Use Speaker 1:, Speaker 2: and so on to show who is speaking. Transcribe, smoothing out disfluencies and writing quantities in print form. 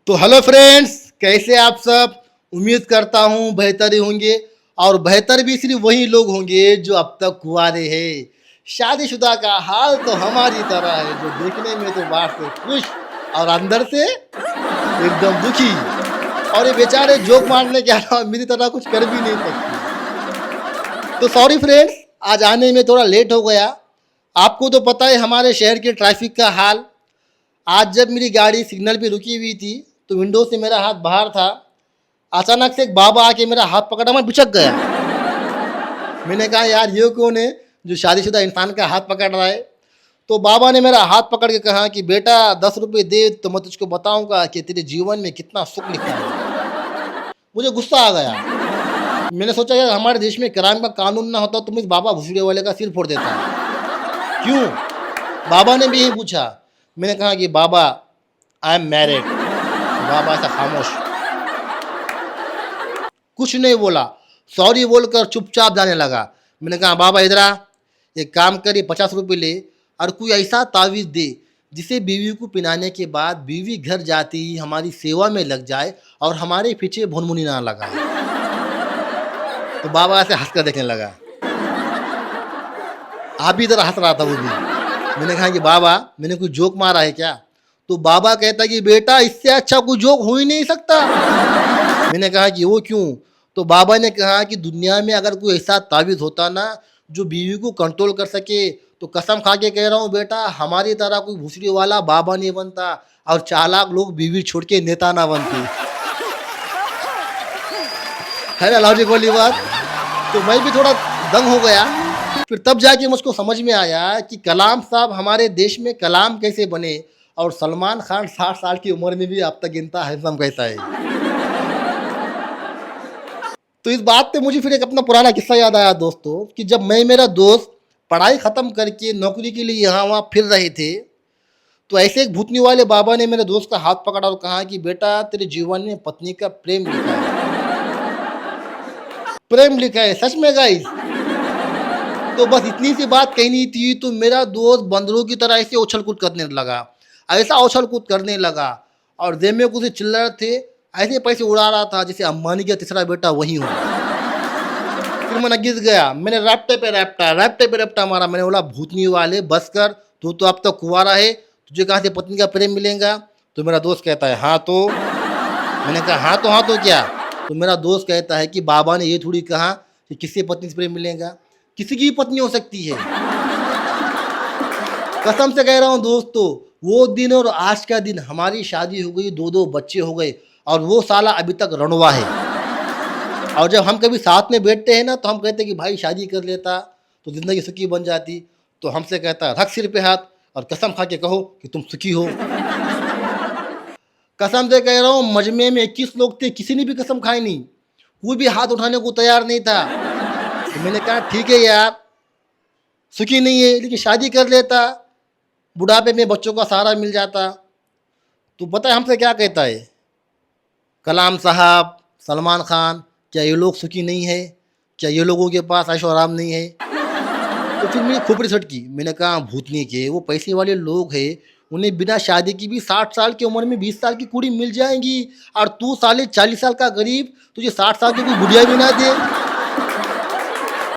Speaker 1: तो hello friends, कैसे आप सब। उम्मीद करता हूँ बेहतर ही होंगे। और बेहतर भी सिर्फ वही लोग होंगे जो अब तक कुंवारे हैं। शादीशुदा का हाल तो हमारी तरह है, जो देखने में तो बाहर से खुश और अंदर से एकदम दुखी। और ये बेचारे जोक मारने के अलावा मेरी तरह कुछ कर भी नहीं सकते। तो सॉरी फ्रेंड्स, आज आने में थोड़ा लेट हो गया। आपको तो पता है हमारे शहर के ट्रैफिक का हाल। आज जब मेरी गाड़ी सिग्नल पे रुकी हुई थी तो विंडो से मेरा हाथ बाहर था। अचानक से एक बाबा आके मेरा हाथ पकड़ा, मैं बिचक गया। मैंने कहा यार ये कौन है जो शादीशुदा इंसान का हाथ पकड़ रहा है। तो बाबा ने मेरा हाथ पकड़ के कहा कि बेटा 10 रुपये दे तो मैं तुझको बताऊंगा कि तेरे जीवन में कितना सुख लिखा है। मुझे गुस्सा आ गया। मैंने सोचा यार हमारे देश में क्राइम का कानून ना होता तो मैं इस बाबा भुसड़े वाले का सिर फोड़ देता। क्यों? बाबा ने भी यही पूछा। मैंने कहा कि बाबा आई एम मैरिड। बाबा ऐसा खामोश, कुछ नहीं बोला। सॉरी बोलकर चुपचाप जाने लगा। मैंने कहा बाबा इधर आ, एक काम कर, ये 50 रुपये ले और कोई ऐसा तावीज़ दे जिसे बीवी को पिलाने के बाद बीवी घर जाती ही हमारी सेवा में लग जाए और हमारे पीछे भुनमुनी ना लगाए। तो बाबा ऐसे हंस कर देखने लगा। आप भी इधर हंस रहा था वो भी। मैंने कहा कि बाबा मैंने कोई जोक मारा है क्या? तो बाबा कहता कि बेटा इससे अच्छा कोई जोक हो ही नहीं सकता। मैंने कहा कि वो क्यों? तो बाबा ने कहा कि दुनिया में अगर कोई ऐसा तावीज़ होता ना जो बीवी को कंट्रोल कर सके तो कसम खा के कह रहा हूँ बेटा हमारी तरह कोई भूसड़ी वाला बाबा नहीं बनता और चालाक लोग बीवी छोड़ के नेता ना बनते। है ना लॉजिक वाली बात। तो मैं भी थोड़ा दंग हो गया। फिर तब जाके मुझको समझ में आया कि कलाम साहब हमारे देश में कलाम कैसे बने और सलमान खान 60 साल की उम्र में भी अब तक गिनता हैंडसम कैसा है। तो इस बात पे मुझे फिर एक अपना पुराना किस्सा याद आया दोस्तों, कि जब मैं मेरा दोस्त पढ़ाई ख़त्म करके नौकरी के लिए यहाँ वहाँ फिर रहे थे तो ऐसे एक भूतनी वाले बाबा ने मेरे दोस्त का हाथ पकड़ा और कहा कि बेटा तेरे जीवन में पत्नी का प्रेम लिखा है। प्रेम लिखा है सच में गाइस। तो बस इतनी सी बात कहनी थी तो मेरा दोस्त बंदरों की तरह ऐसे उछल कूद करने लगा, ऐसा उछल कूद करने लगा और जेब में कुछ चिल्लर थे, ऐसे पैसे उड़ा रहा था जैसे अंबानी का तीसरा बेटा वही हो। फिर मैं गिर गया। मैंने रैप्टे पे रैप्टा मारा। मैंने बोला भूतनी वाले बस कर, तू तो अब तक कुंवारा है, तुझे कहाँ से पत्नी का प्रेम मिलेगा? तो मेरा दोस्त कहता है हाँ तो। मैंने कहा हाँ तो क्या? तो मेरा दोस्त कहता है कि बाबा ने ये थोड़ी कहा कि किसी पत्नी से प्रेम मिलेगा, किसी की भी पत्नी हो सकती है। कसम से कह रहा हूँ दोस्तों, वो दिन और आज का दिन हमारी शादी हो गई, 2-2 बच्चे हो गए और वो साला अभी तक रणवा है। और जब हम कभी साथ में बैठते हैं ना तो हम कहते हैं कि भाई शादी कर लेता तो ज़िंदगी सुखी बन जाती। तो हमसे कहता है रख सिर पे हाथ और कसम खा के कहो कि तुम सुखी हो। कसम से कह रहा हूँ मजमे में 21 लोग थे, किसी ने भी कसम खाई नहीं, कोई भी हाथ उठाने को तैयार नहीं था। तो मैंने कहा ठीक है यार, सुखी नहीं है लेकिन शादी कर लेता, बुढ़ापे में बच्चों का सहारा मिल जाता। तो पता है हमसे क्या कहता है कलाम साहब, सलमान खान, क्या ये लोग सुखी नहीं है? क्या ये लोगों के पास ऐशो आराम नहीं है? तो फिर मेरी खोपड़ी सटकी। मैंने कहा भूतनी के वो पैसे वाले लोग हैं, उन्हें बिना शादी की भी 60 साल की उम्र में 20 साल की कुड़ी मिल जाएंगी और तू साले 40 साल का गरीब, तुझे 60 साल की कोई बुढ़िया भी ना दे।